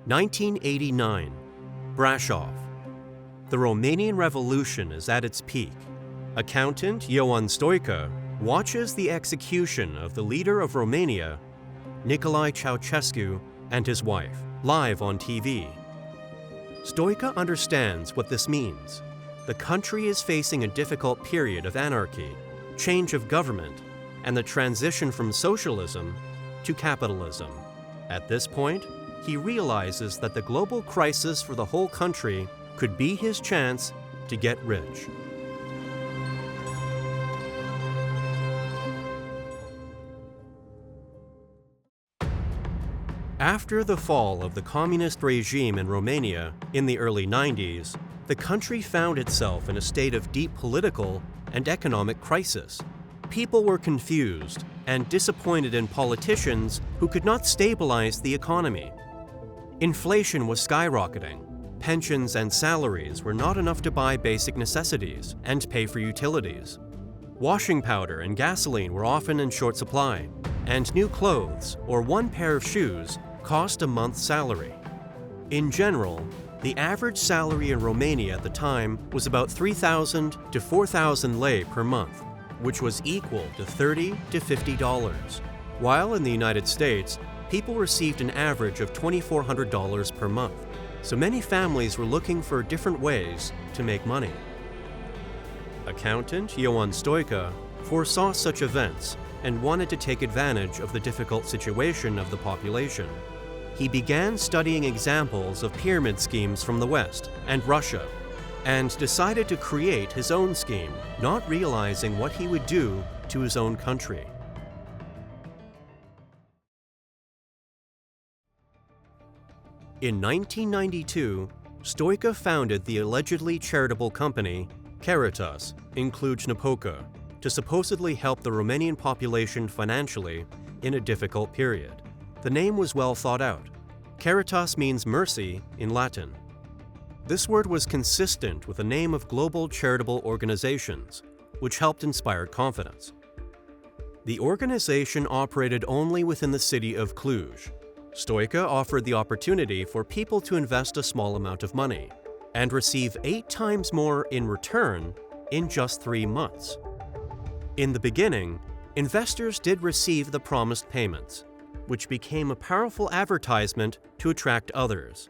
1989. Brasov. The Romanian Revolution is at its peak. Accountant Ioan Stoica watches the execution of the leader of Romania, Nicolae Ceausescu, and his wife, live on TV. Stoica understands what this means. The country is facing a difficult period of anarchy, change of government, and the transition from socialism to capitalism. At this point, he realizes that the global crisis for the whole country could be his chance to get rich. After the fall of the communist regime in Romania in the early 90s, the country found itself in a state of deep political and economic crisis. People were confused and disappointed in politicians who could not stabilize the economy. Inflation was skyrocketing. Pensions and salaries were not enough to buy basic necessities and pay for utilities. Washing powder and gasoline were often in short supply, and new clothes or one pair of shoes cost a month's salary. In general, the average salary in Romania at the time was about 3,000 to 4,000 lei per month, which was equal to $30 to $50, while in the United States, people received an average of $2,400 per month. So many families were looking for different ways to make money. Accountant Ioan Stoica foresaw such events and wanted to take advantage of the difficult situation of the population. He began studying examples of pyramid schemes from the West and Russia, and decided to create his own scheme, not realizing what he would do to his own country. In 1992, Stoica founded the allegedly charitable company Caritas in Cluj-Napoca to supposedly help the Romanian population financially in a difficult period. The name was well thought out. Caritas means mercy in Latin. This word was consistent with the name of global charitable organizations, which helped inspire confidence. The organization operated only within the city of Cluj. Stoica offered the opportunity for people to invest a small amount of money and receive 8 times more in return in just 3 months. In the beginning, investors did receive the promised payments, which became a powerful advertisement to attract others.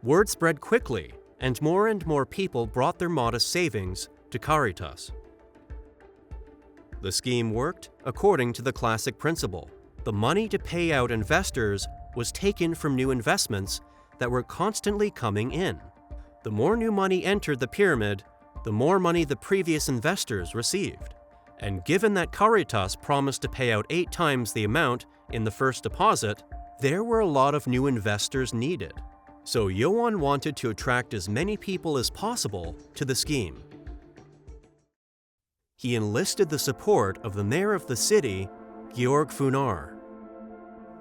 Word spread quickly, and more people brought their modest savings to Caritas. The scheme worked according to the classic principle. The money to pay out investors was taken from new investments that were constantly coming in. The more new money entered the pyramid, the more money the previous investors received. And given that Caritas promised to pay out 8 times the amount in the first deposit, there were a lot of new investors needed. So Ioan wanted to attract as many people as possible to the scheme. He enlisted the support of the mayor of the city, Gheorghe Funar.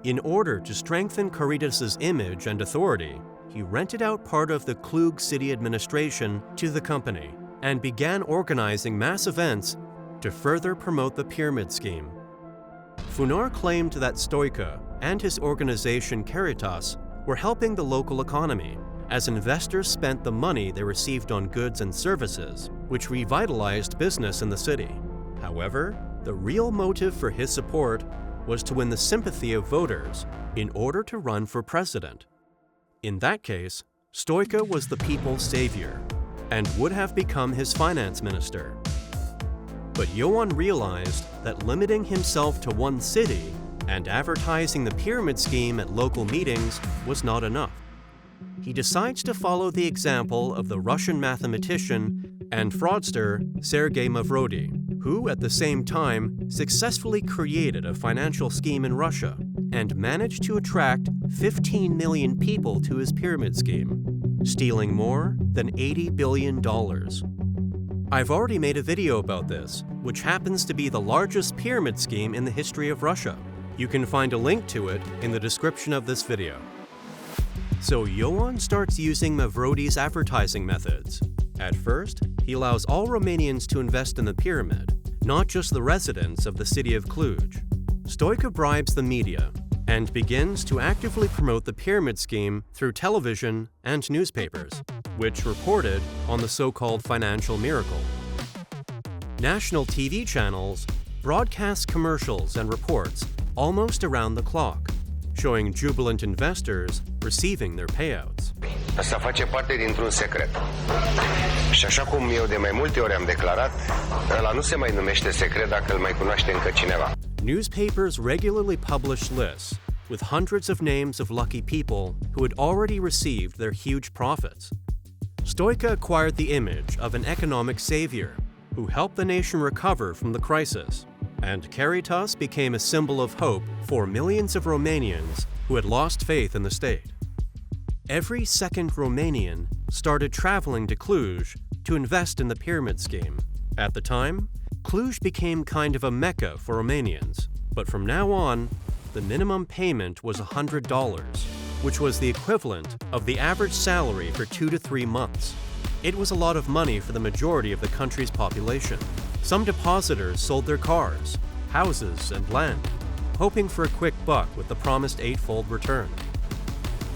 In order to strengthen Caritas' image and authority, he rented out part of the Cluj city administration to the company and began organizing mass events to further promote the pyramid scheme. Funar claimed that Stoica and his organization Caritas were helping the local economy, as investors spent the money they received on goods and services, which revitalized business in the city. However, the real motive for his support was to win the sympathy of voters in order to run for president. In that case, Stoica was the people's savior and would have become his finance minister. But Ioan realized that limiting himself to one city and advertising the pyramid scheme at local meetings was not enough. He decides to follow the example of the Russian mathematician and fraudster Sergei Mavrodi, who at the same time successfully created a financial scheme in Russia and managed to attract 15 million people to his pyramid scheme, stealing more than $80 billion. I've already made a video about this, which happens to be the largest pyramid scheme in the history of Russia. You can find a link to it in the description of this video. So Ioan starts using Mavrodi's advertising methods. At first, he allows all Romanians to invest in the pyramid, not just the residents of the city of Cluj. Stoica bribes the media, and begins to actively promote the pyramid scheme through television and newspapers, which reported on the so-called financial miracle. National TV channels broadcast commercials and reports almost around the clock, showing jubilant investors receiving their payouts. Asta face parte dintr-un secret. Și așa cum eu de mai multe ori am declarat, ăla nu se mai numește secret dacă îl mai cunoaște încă cineva. Newspapers regularly published lists with hundreds of names of lucky people who had already received their huge profits. Stoica acquired the image of an economic savior who helped the nation recover from the crisis, and Caritas became a symbol of hope for millions of Romanians who had lost faith in the state. Every second Romanian started traveling to Cluj to invest in the pyramid scheme. At the time, Cluj became kind of a mecca for Romanians, but from now on, the minimum payment was $100, which was the equivalent of the average salary for 2 to 3 months. It was a lot of money for the majority of the country's population. Some depositors sold their cars, houses, and land, hoping for a quick buck with the promised 8-fold return.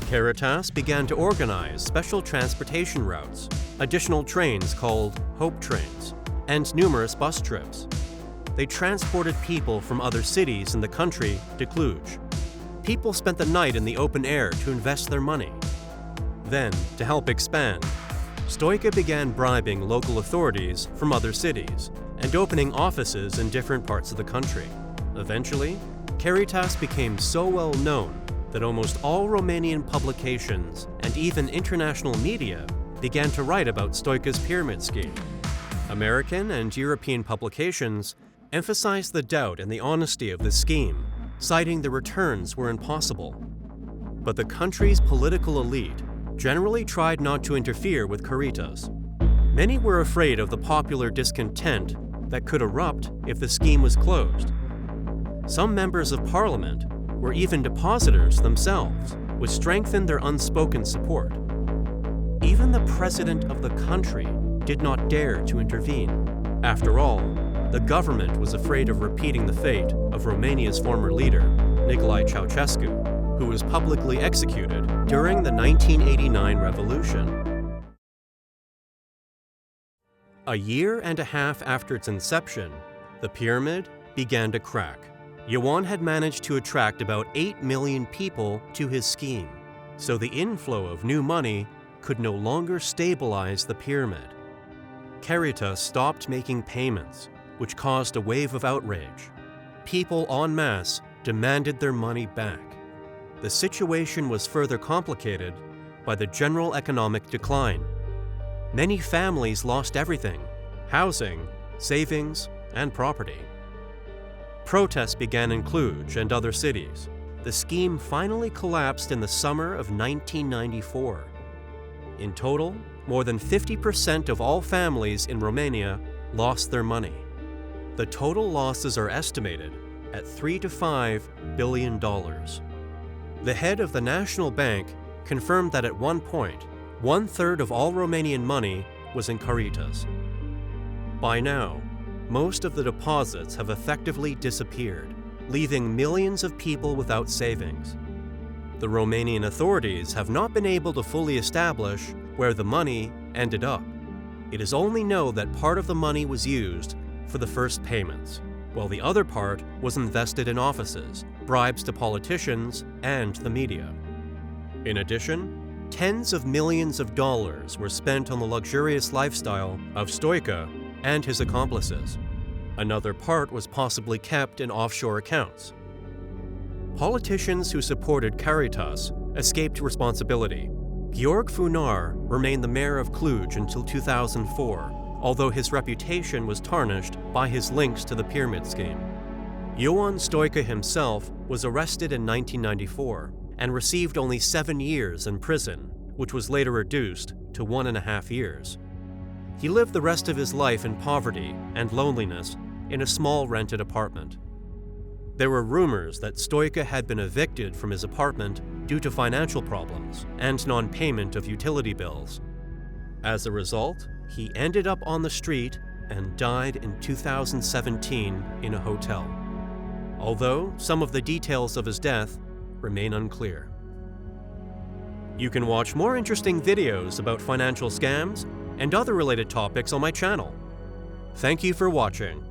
Caritas began to organize special transportation routes, additional trains called Hope Trains, and numerous bus trips. They transported people from other cities in the country to Cluj. People spent the night in the open air to invest their money. Then, to help expand, Stoica began bribing local authorities from other cities and opening offices in different parts of the country. Eventually, Caritas became so well known that almost all Romanian publications and even international media began to write about Stoica's pyramid scheme. American and European publications emphasized the doubt and the honesty of the scheme, citing the returns were impossible. But the country's political elite generally tried not to interfere with Caritas. Many were afraid of the popular discontent that could erupt if the scheme was closed. Some members of parliament were even depositors themselves, which strengthened their unspoken support. Even the president of the country did not dare to intervene. After all, the government was afraid of repeating the fate of Romania's former leader, Nicolae Ceausescu, who was publicly executed during the 1989 revolution. A year and a half after its inception, the pyramid began to crack. Ioan had managed to attract about 8 million people to his scheme, so the inflow of new money could no longer stabilize the pyramid. Caritas stopped making payments, which caused a wave of outrage. People en masse demanded their money back. The situation was further complicated by the general economic decline. Many families lost everything: housing, savings, and property. Protests began in Cluj and other cities. The scheme finally collapsed in the summer of 1994. In total, more than 50% of all families in Romania lost their money. The total losses are estimated at $3 to $5 billion. The head of the National Bank confirmed that at one point, 1/3 of all Romanian money was in Caritas. By now, most of the deposits have effectively disappeared, leaving millions of people without savings. The Romanian authorities have not been able to fully establish where the money ended up. It is only known that part of the money was used for the first payments, while the other part was invested in offices, bribes to politicians, and the media. In addition, tens of millions of dollars were spent on the luxurious lifestyle of Stoica and his accomplices. Another part was possibly kept in offshore accounts. Politicians who supported Caritas escaped responsibility. Gheorghe Funar remained the mayor of Cluj until 2004, although his reputation was tarnished by his links to the pyramid scheme. Ioan Stoica himself was arrested in 1994 and received only 7 years in prison, which was later reduced to 1.5 years. He lived the rest of his life in poverty and loneliness in a small rented apartment. There were rumors that Stoica had been evicted from his apartment due to financial problems and non-payment of utility bills. As a result, he ended up on the street and died in 2017 in a hotel. Although some of the details of his death remain unclear. You can watch more interesting videos about financial scams and other related topics on my channel. Thank you for watching.